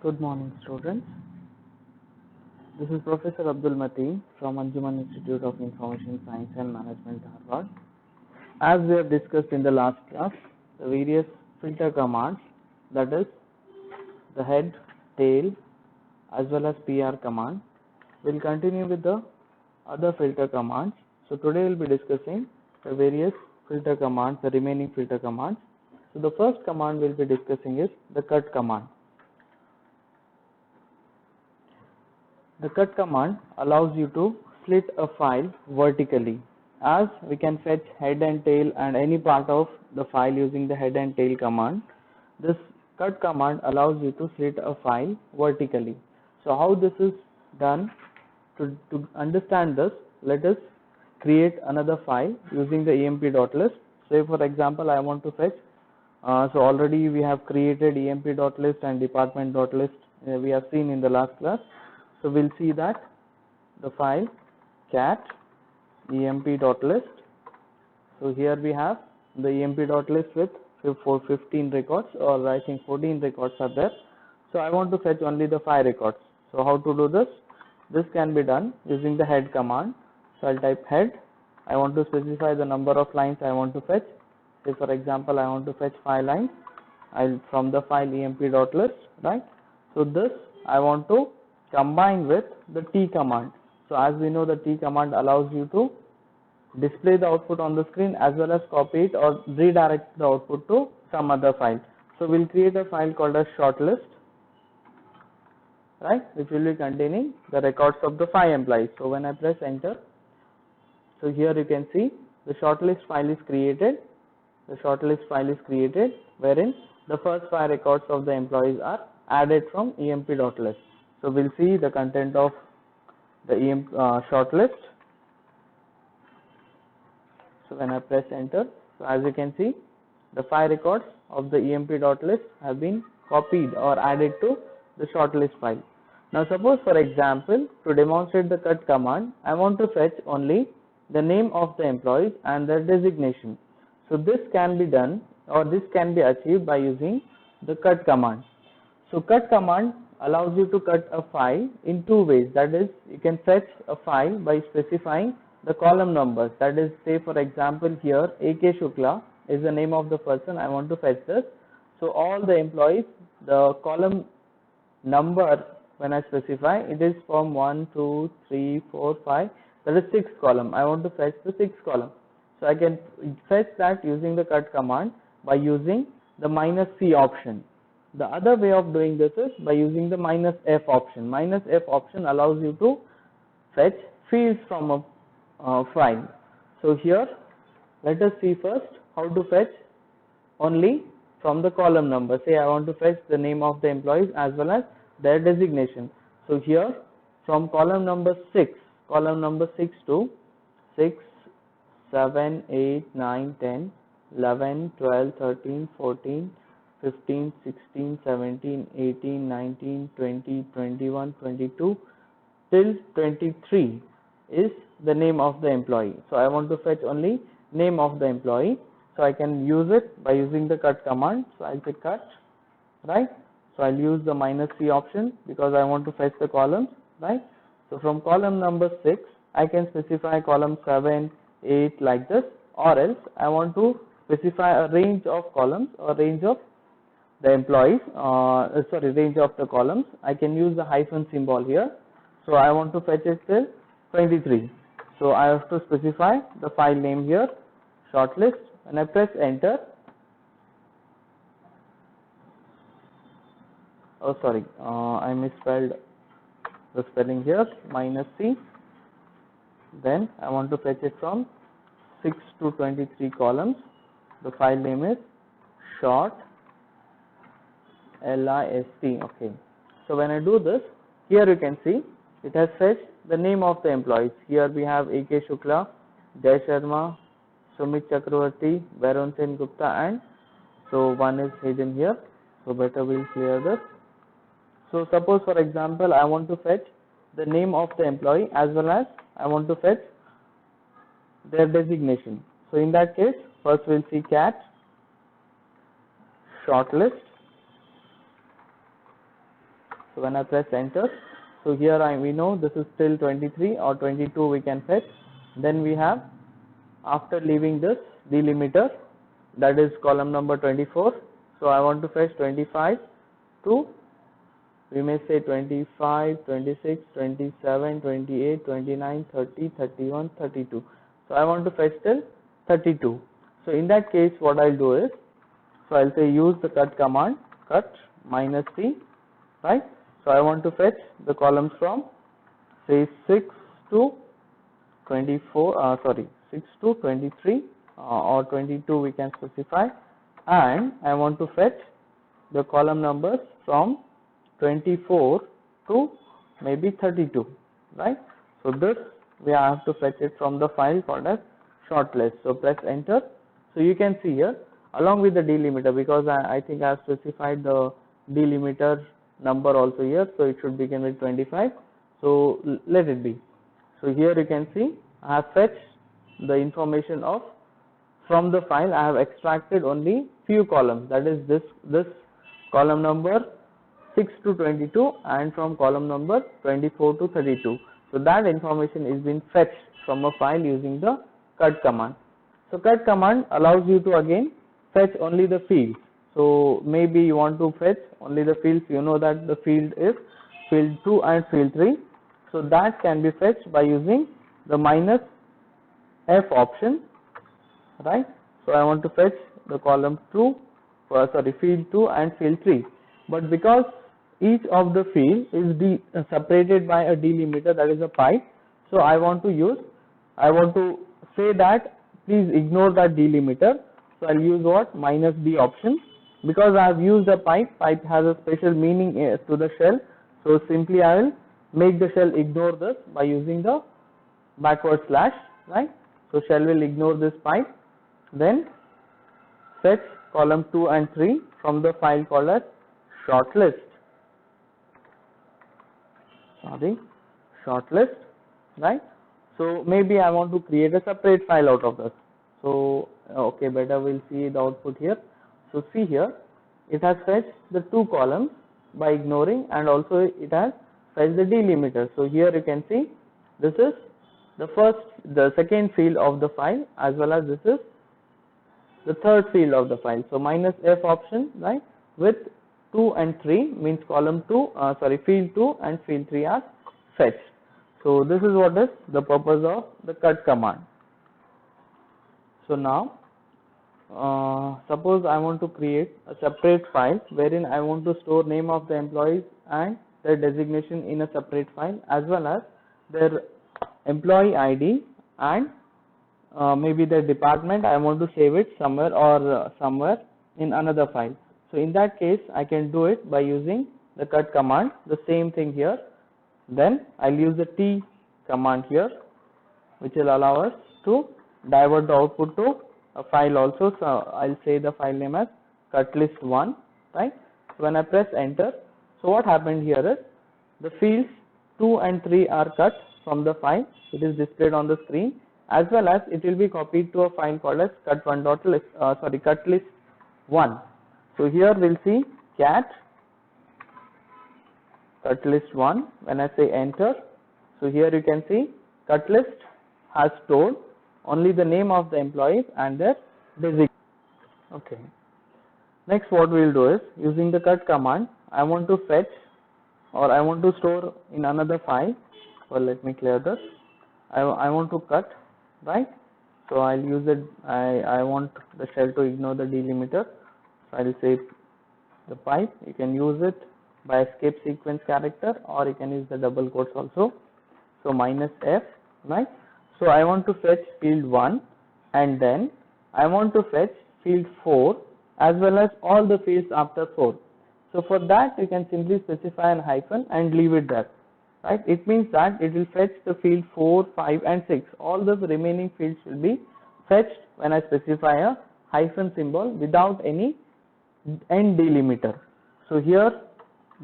Good morning, students. This is Professor Abdul Mateen from Anjuman Institute of Information Science and Management, Harvard. As we have discussed in the last class, the various filter commands, that is the head, tail, as well as PR command. We'll continue with the other filter commands. So today we'll be discussing the various filter commands, the remaining filter commands. So the first command we'll be discussing is the cut command. The cut command allows you to split a file vertically, as we can fetch head and tail and any part of the file using the head and tail command. This cut command allows you to split a file vertically. So how this is done, to understand this, let us create another file using the emp.list. Say for example, I want to fetch, so already we have created emp.list and department.list, we have seen in the last class. So we'll see that the file cat emp.list. So here we have the emp.list with 15 records, or I think 14 records are there. So I want to fetch only the 5 records. So how to do this? This can be done using the head command. So I'll type head. I want to specify the number of lines I want to fetch. Say for example, I want to fetch 5 lines. I'll from the file emp.list, right? So this I want to combine with the T command. So as we know, the T command allows you to display the output on the screen as well as copy it or redirect the output to some other file. So we'll create a file called as shortlist, right, which will be containing the records of the 5 employees. So when I press enter, so here you can see the shortlist file is created. The shortlist file is created wherein the first 5 records of the employees are added from emp.list. So we'll see the content of the shortlist. So when I press enter, so as you can see, the 5 records of the emp.list have been copied or added to the shortlist file. Now suppose for example, to demonstrate the cut command, I want to fetch only the name of the employees and their designation. So this can be done, or this can be achieved by using the cut command. So cut command allows you to cut a file in 2 ways. That is, you can fetch a file by specifying the column numbers. That is, say for example here AK Shukla is the name of the person, I want to fetch this. So all the employees, the column number when I specify, it is from 1, 2, 3, 4, 5, that is 6th column. I want to fetch the 6th column. So I can fetch that using the cut command by using the -C option. The other way of doing this is by using the -F option. -F option allows you to fetch fields from a file. So here let us see first how to fetch only from the column number. Say I want to fetch the name of the employees as well as their designation. So here from column number 6 to 6, 7, 8, 9, 10, 11, 12, 13, 14, 15, 16, 17, 18, 19, 20, 21, 22 till 23 is the name of the employee. So I want to fetch only name of the employee. So I can use it by using the cut command. So I'll say cut, right? So I'll use the -C option because I want to fetch the columns, right? So from column number 6, I can specify column 7, 8 like this, or else I want to specify a range of columns or range of the employees, range of the columns. I can use the hyphen symbol here. So I want to fetch it till 23. So I have to specify the file name here, shortlist. When I press enter, I misspelled the spelling here, -C. Then I want to fetch it from 6 to 23 columns. The file name is short list. Okay. So when I do this, here you can see it has fetched the name of the employees. Here we have AK Shukla, Jay Sharma, Sumit Chakravarti, Varun Sen Gupta, and so one is hidden here. So better we'll clear this. So suppose for example, I want to fetch the name of the employee as well as I want to fetch their designation. So in that case, first we'll see cat shortlist So when I press enter, so here we know this is still 23 or 22 we can fetch. Then we have, after leaving this delimiter, that is column number 24. So I want to fetch 25 to, we may say 25, 26, 27, 28, 29, 30, 31, 32. So I want to fetch till 32. So in that case, what I'll do is, so I'll say use the cut command, cut minus C, right? So I want to fetch the columns from, say, 6 to 24, 6 to 23 or 22 we can specify, and I want to fetch the column numbers from 24 to maybe 32, right? So this we have to fetch it from the file called as shortlist. So press enter. So you can see here along with the delimiter, because I think I have specified the delimiter number also here, so it should begin with 25. So let it be. So here you can see I have fetched the information of, from the file I have extracted only few columns, that is this column number 6 to 22 and from column number 24 to 32. So that information is being fetched from a file using the cut command. So cut command allows you to again fetch only the fields. So maybe you want to fetch only the fields, you know that the field is field 2 and field 3. So that can be fetched by using the minus F option, right? So I want to fetch the column 2, field 2 and field 3. But because each of the field is separated by a delimiter, that is a pipe, so I want to say that please ignore that delimiter. So I'll use what? Minus B option. Because I have used a pipe has a special meaning to the shell. So simply I will make the shell ignore this by using the backward slash, right? So shell will ignore this pipe. Then fetch column 2 and 3 from the file called as shortlist. Shortlist, right? So maybe I want to create a separate file out of this. So okay, better we'll see the output here. So see here, it has fetched the 2 columns by ignoring, and also it has fetched the delimiter. So here you can see this is the second field of the file, as well as this is the third field of the file. So minus F option, right, with 2 and 3 means column 2, field 2 and field 3 are fetched. So this is what is the purpose of the cut command. So now suppose I want to create a separate file wherein I want to store name of the employees and their designation in a separate file, as well as their employee ID and maybe their department. I want to save it somewhere or somewhere in another file. So in that case I can do it by using the cut command, the same thing here. Then I'll use the T command here, which will allow us to divert the output to a file also. So I'll say the file name as cutlist1, right? So when I press enter, so what happened here is the fields 2 and 3 are cut from the file. It is displayed on the screen, as well as it will be copied to a file called as cutlist1. So here we'll see cat cutlist1. When I say enter, so here you can see cutlist has stored only the name of the employees and their designation. Okay. Next, what we will do is, using the cut command, I want to fetch, or I want to store in another file. Well, let me clear this. I want to cut, right? So I'll use it. I want the shell to ignore the delimiter. So I'll say the pipe. You can use it by escape sequence character, or you can use the double quotes also. So minus F, right? So I want to fetch field 1, and then I want to fetch field 4 as well as all the fields after 4. So for that you can simply specify an hyphen and leave it there, right? It means that it will fetch the field 4, 5 and 6. All the remaining fields will be fetched when I specify a hyphen symbol without any end delimiter. So here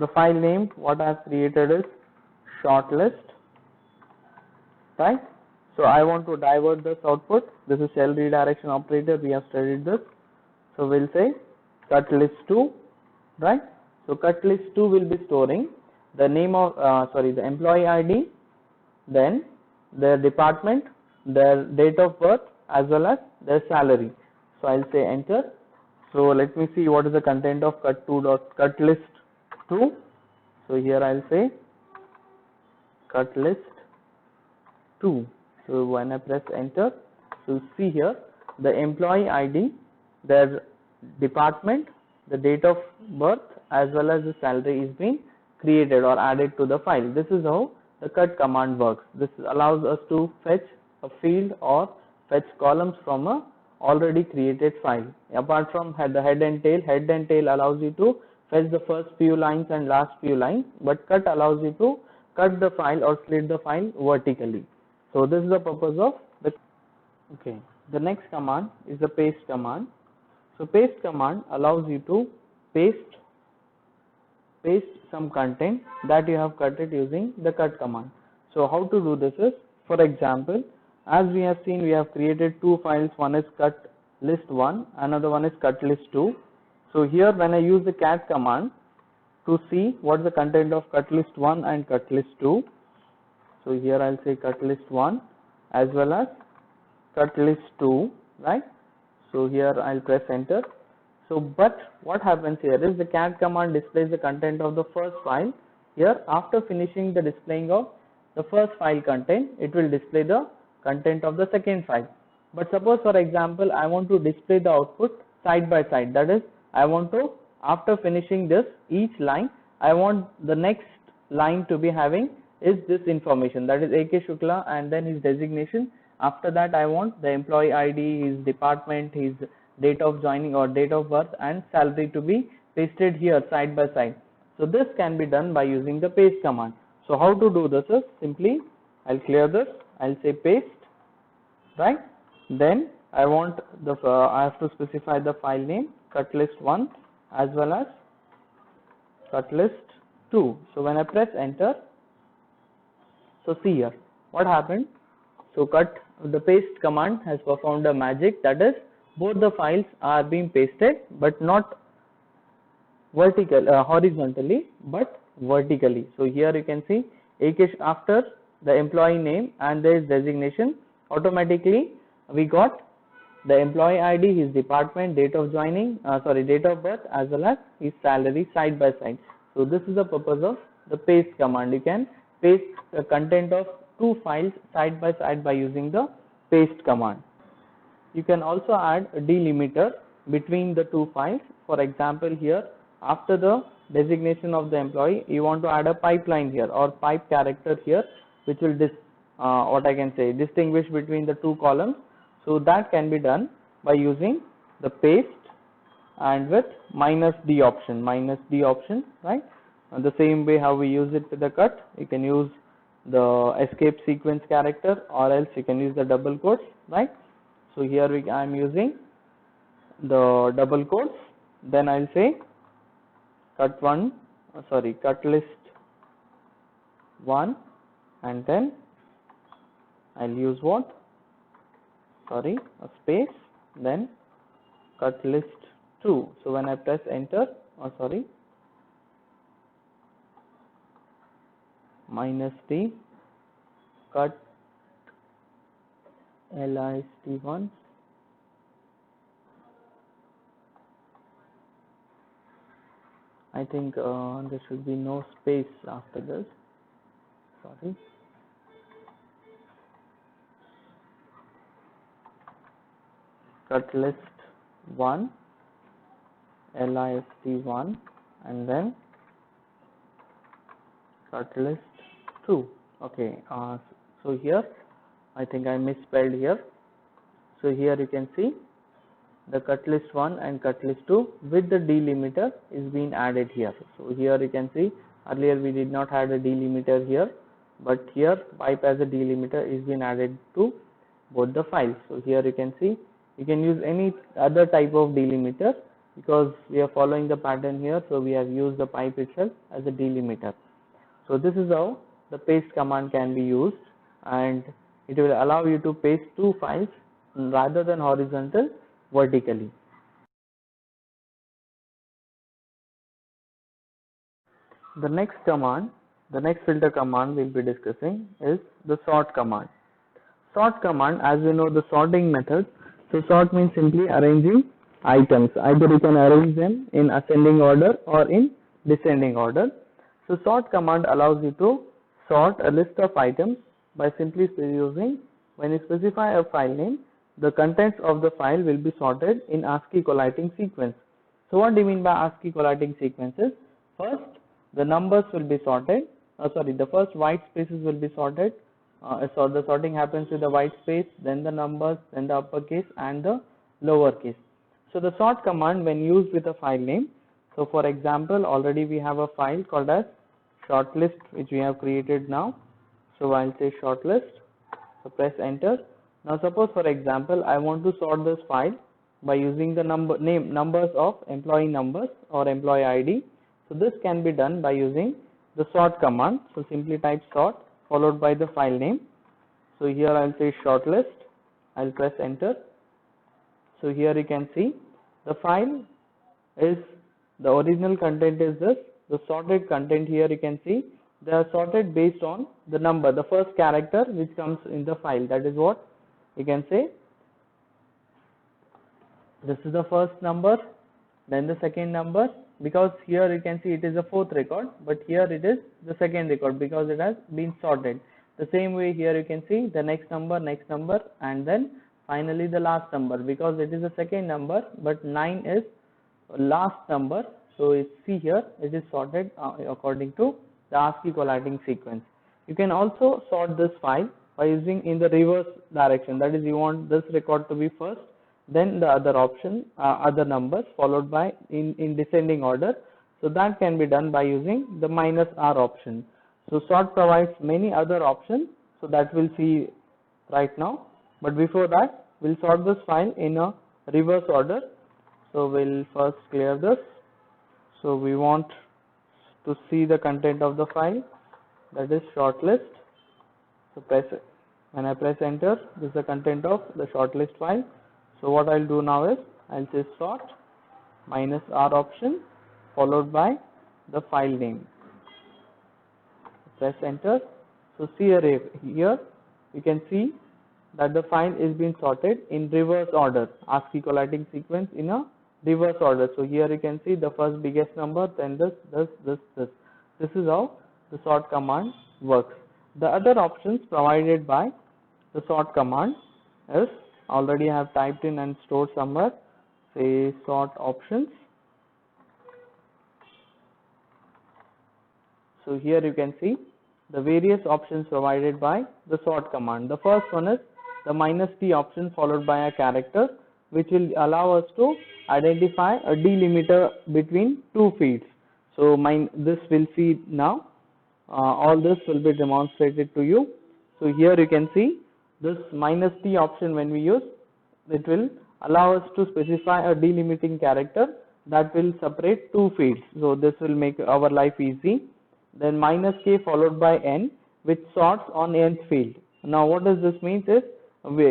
the file name what I have created is shortlist, right? So I want to divert this output. This is shell redirection operator. We have studied this. So we'll say cutlist2, right? So cutlist2 will be storing the name of the employee ID, then their department, their date of birth, as well as their salary. So I'll say enter. So let me see what is the content of cut list 2. So here I'll say cut list 2. So when I press enter, so see here the employee ID, their department, the date of birth, as well as the salary is being created or added to the file. This is how the cut command works. This allows us to fetch a field or fetch columns from a already created file. Apart from the head and tail allows you to fetch the first few lines and last few lines, but cut allows you to cut the file or slit the file vertically. So this is the purpose of the next command is the paste command. So paste command allows you to paste some content that you have cut it using the cut command. So how to do this is, for example, as we have seen, we have created two files. One is cut list 1, another one is cut list 2. So here when I use the cat command to see what is the content of cut list 1 and cut list 2. So here I'll say cut list 1 as well as cut list 2, right? So here I'll press enter. So but what happens here is the cat command displays the content of the first file. Here after finishing the displaying of the first file content, it will display the content of the second file. But suppose for example I want to display the output side by side, that is I want to, after finishing this each line, I want the next line to be having is this information, that is AK Shukla and then his designation. After that I want the employee ID, his department, his date of joining or date of birth and salary to be pasted here side by side. So this can be done by using the paste command. So how to do this is simply I'll clear this, I'll say paste, right? Then I want the I have to specify the file name cut list 1 as well as cut list 2. So when I press enter, so see here what happened. So the paste command has performed a magic, that is both the files are being pasted but not horizontally but vertically. So here you can see after the employee name and their designation, automatically we got the employee ID, his department, date of joining, date of birth as well as his salary side by side. So this is the purpose of the paste command. You can paste the content of two files side by using the paste command. You can also add a delimiter between the two files. For example, here after the designation of the employee, you want to add a pipeline here or pipe character here, which will distinguish between the two columns. So that can be done by using the paste and with -D option, right? And the same way how we use it with the cut, you can use the escape sequence character or else you can use the double quotes, right? So here I am using the double quotes. Then I'll say cut list 1 and then I'll use a space, then cut list 2. So when I press enter, -D cut list 1, I think there should be no space after this, cut list 1 list 1 and then cut list 2. Okay, so here I think I misspelled here. So here you can see the cut list 1 and cut list 2 with the delimiter is being added here. So here you can see earlier we did not have a delimiter here, but here pipe as a delimiter is being added to both the files. So here you can see you can use any other type of delimiter because we are following the pattern here, so we have used the pipe itself as a delimiter. So this is how the paste command can be used, and it will allow you to paste two files rather than horizontal, vertically. The next command the next filter command we'll be discussing is the sort command. Sort command, as we know the sorting method, so sort means simply arranging items. Either you can arrange them in ascending order or in descending order. So sort command allows you to sort a list of items by simply using, when you specify a file name, the contents of the file will be sorted in ASCII collating sequence. So what do you mean by ASCII collating sequences? First, the numbers will be sorted. The first white spaces will be sorted. So the sorting happens with the white space, then the numbers, then the uppercase and the lowercase. So the sort command when used with a file name. So for example, already we have a file called as shortlist which we have created now. So I'll say shortlist. So press enter. Now suppose for example I want to sort this file by using the numbers of employee numbers or employee ID. So this can be done by using the sort command. So simply type sort followed by the file name. So here I'll say shortlist. I'll press enter. So here you can see the file is, the original content is this. The sorted content here you can see they are sorted based on the number, the first character which comes in the file. That is what you can say. This is the first number, then the second number, because here you can see it is the fourth record, but here it is the second record because it has been sorted. The same way here you can see the next number, and then finally the last number, because it is the second number but 9 is last number. So you see here it is sorted according to the ASCII collating sequence. You can also sort this file by using in the reverse direction. That is, you want this record to be first, then the other option, other numbers followed by in descending order. So that can be done by using the -R option. So sort provides many other options, so that we'll see right now. But before that, we'll sort this file in a reverse order. So we'll first clear this. So we want to see the content of the file, that is shortlist. So when I press enter, this is the content of the shortlist file. So what I'll do now is I'll say sort -R option followed by the file name. Press enter. So see here you can see that the file is being sorted in reverse order, ASCII collating sequence in a reverse order. So here you can see the first biggest number, then this. This is how the sort command works. The other options provided by the sort command is, already I have typed in and stored somewhere, say sort options. So here you can see the various options provided by the sort command. The first one is the -T option followed by a character, which will allow us to identify a delimiter between two fields. So this will see now, all this will be demonstrated to you. So here you can see this -T option when we use, it will allow us to specify a delimiting character that will separate two fields. So this will make our life easy. Then -K followed by N, which sorts on nth field. Now what does this mean is,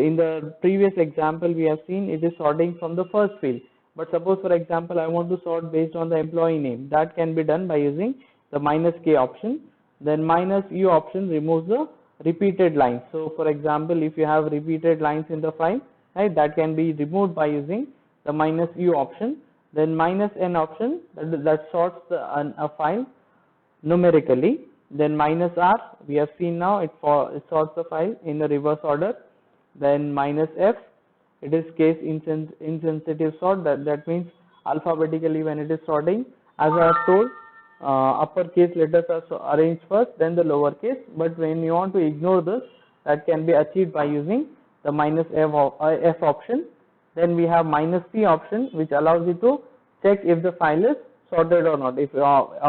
in the previous example we have seen it is sorting from the first field, but suppose for example I want to sort based on the employee name. That can be done by using the -K option. Then -U option removes the repeated lines. So for example, if you have repeated lines in the file, right, that can be removed by using the -U option. Then -N option, that sorts a file numerically. Then -R, we have seen now it sorts the file in the reverse order. Then -F, it is case insensitive sort. That means alphabetically when it is sorting, as I have told, uppercase letters are arranged first, then the lowercase. But when you want to ignore this, that can be achieved by using the -F option. Then we have -P option, which allows you to check if the file is sorted or not. If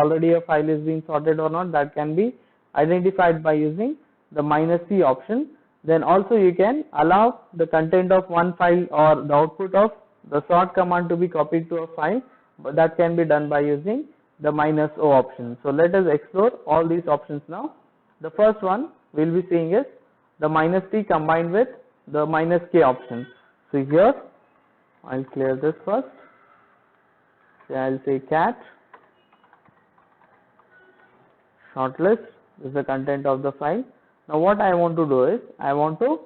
already a file is being sorted or not, that can be identified by using the -C option. Then also you can allow the content of one file or the output of the sort command to be copied to a file, but that can be done by using the -O option. So let us explore all these options now. The first one we will be seeing is the -T combined with the -K option. So here I will clear this first. So I will say cat shortlist This is the content of the file. Now what I want to do is, I want to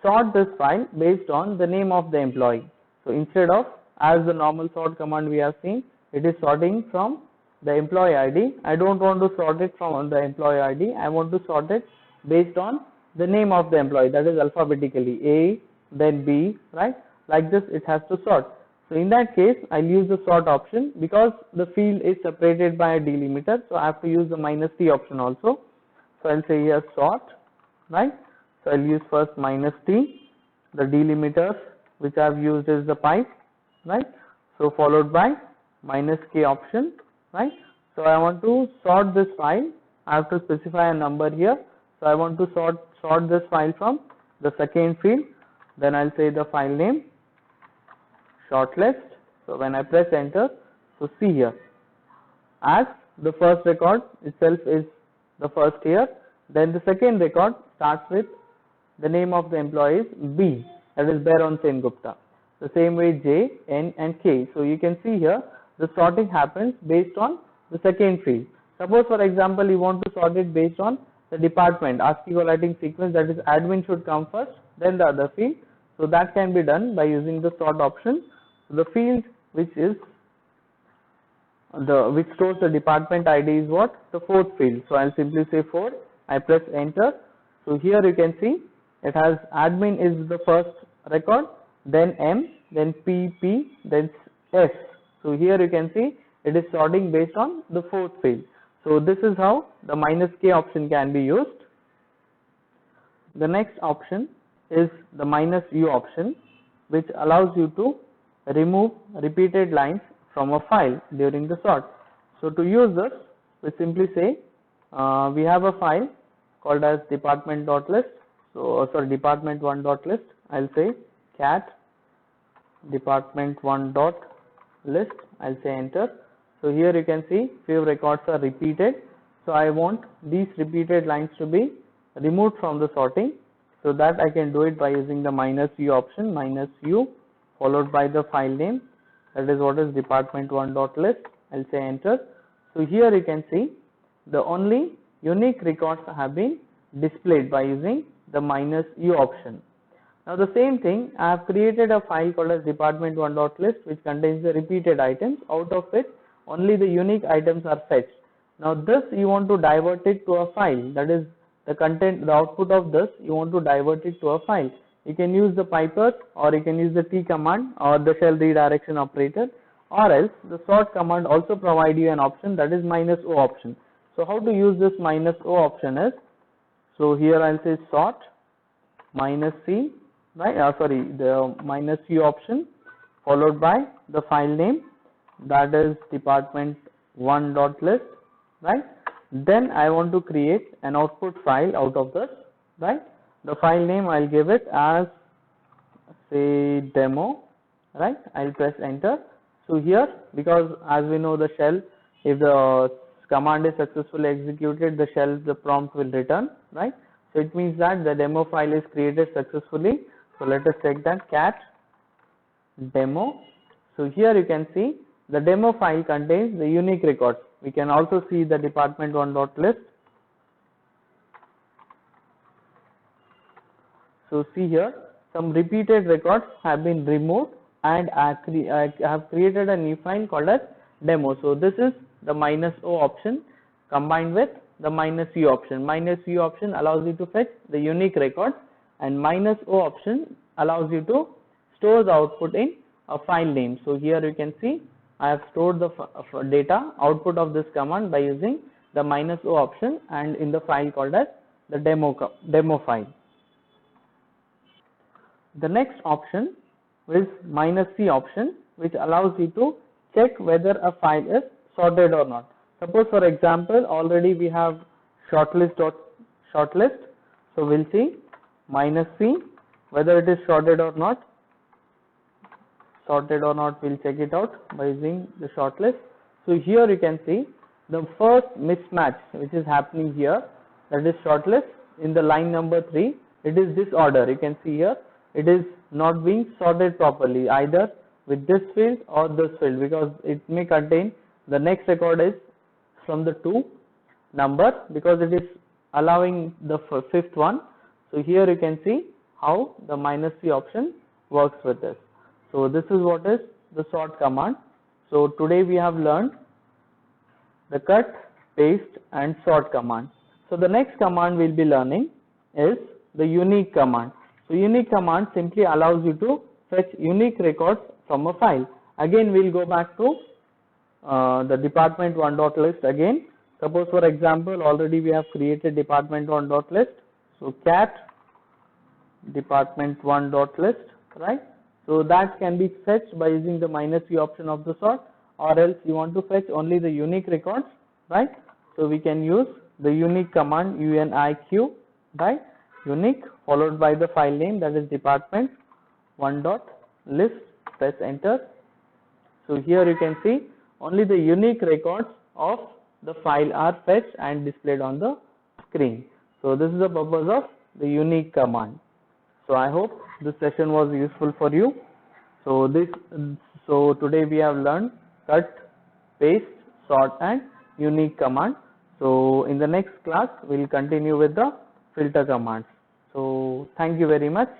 sort this file based on the name of the employee. So instead of, as the normal sort command we have seen, it is sorting from the employee ID. I don't want to sort it from the employee ID. I want to sort it based on the name of the employee, that is alphabetically A, then B, right? Like this it has to sort. So in that case, I'll use the sort option because the field is separated by a delimiter. So I have to use the -T option also. So I'll say here sort, right? So I'll use first -T. The delimiters which I have used is the pipe, right? So followed by -K option, right? So I want to sort this file. I have to specify a number here. So I want to sort this file from the second field. Then I'll say the file name shortlist. So when I press enter, so see here, as the first record itself is the first here, then the second record starts with the name of the employee is B, that is Baron Sengupta. The same way J, N and K. So you can see here the sorting happens based on the second field. Suppose for example you want to sort it based on the department, ASCII collating sequence, that is admin should come first, then the other field. So that can be done by using the sort option. So the field which stores the department ID is what? The fourth field. So I'll simply say 4. I press enter. So here you can see it has admin is the first record, then M, then P, then S. So here you can see it is sorting based on the fourth field. So this is how the -K option can be used. The next option is the -U option, which allows you to remove repeated lines from a file during the sort. So to use this, we simply say we have a file called as department.list. So sorry, department1.list. I'll say cat department1.list. I'll say enter. So here you can see few records are repeated. So I want these repeated lines to be removed from the sorting. So that I can do it by using the -U option, -U followed by the file name, that is what is department1.list. I'll say enter. So here you can see the only unique records have been displayed by using the -U option. Now the same thing, I have created a file called as department1.list which contains the repeated items, out of which only the unique items are fetched. Now this you want to divert it to a file, that is the content, the output of this you want to divert it to a file. You can use the piper, or you can use the T command or the shell redirection operator, or else the sort command also provide you an option, that is -O option. So how to use this -O option is, so here I'll say sort -C, right? The -U option followed by the file name, that is department1.list, right? Then I want to create an output file out of this, right? The file name I'll give it as say demo, right? I'll press enter. So here, because as we know the shell, if the command is successfully executed, the shell, the prompt will return, right? So it means that the demo file is created successfully. So let us check that cat demo. So here you can see the demo file contains the unique records. We can also see the department1.list. So see here, some repeated records have been removed, and I have created a new file called as demo. So this is the -O option combined with the -U option. -U option allows you to fetch the unique records, and -O option allows you to store the output in a file name. So here you can see I have stored the data output of this command by using the -O option and in the file called as the demo file. The next option is -C option, which allows you to check whether a file is sorted or not. Suppose for example already we have shortlist, so we'll see -C whether it is sorted or not. We'll check it out by using the shortlist. So here you can see the first mismatch which is happening here, that is shortlist in the line number 3, it is disorder. You can see here it is not being sorted properly either with this field or this field, because it may contain the next record is from the 2, number because it is allowing the fifth one. So here you can see how the -c option works with this. So this is what is the sort command. So today we have learned the cut, paste and sort command. So the next command we will be learning is the unique command. So unique command simply allows you to fetch unique records from a file. Again we will go back to the department1.list again. Suppose for example already we have created department1.list. So cat department1.list, right? So that can be fetched by using the -c option of the sort, or else you want to fetch only the unique records, right? So we can use the unique command uniq, right? Unique followed by the file name, that is department1.list. Press enter. So here you can see only the unique records of the file are fetched and displayed on the screen. So this is the purpose of the unique command. So I hope this session was useful for you. So today we have learned cut, paste, sort and unique command. So in the next class we will continue with the filter commands. So thank you very much.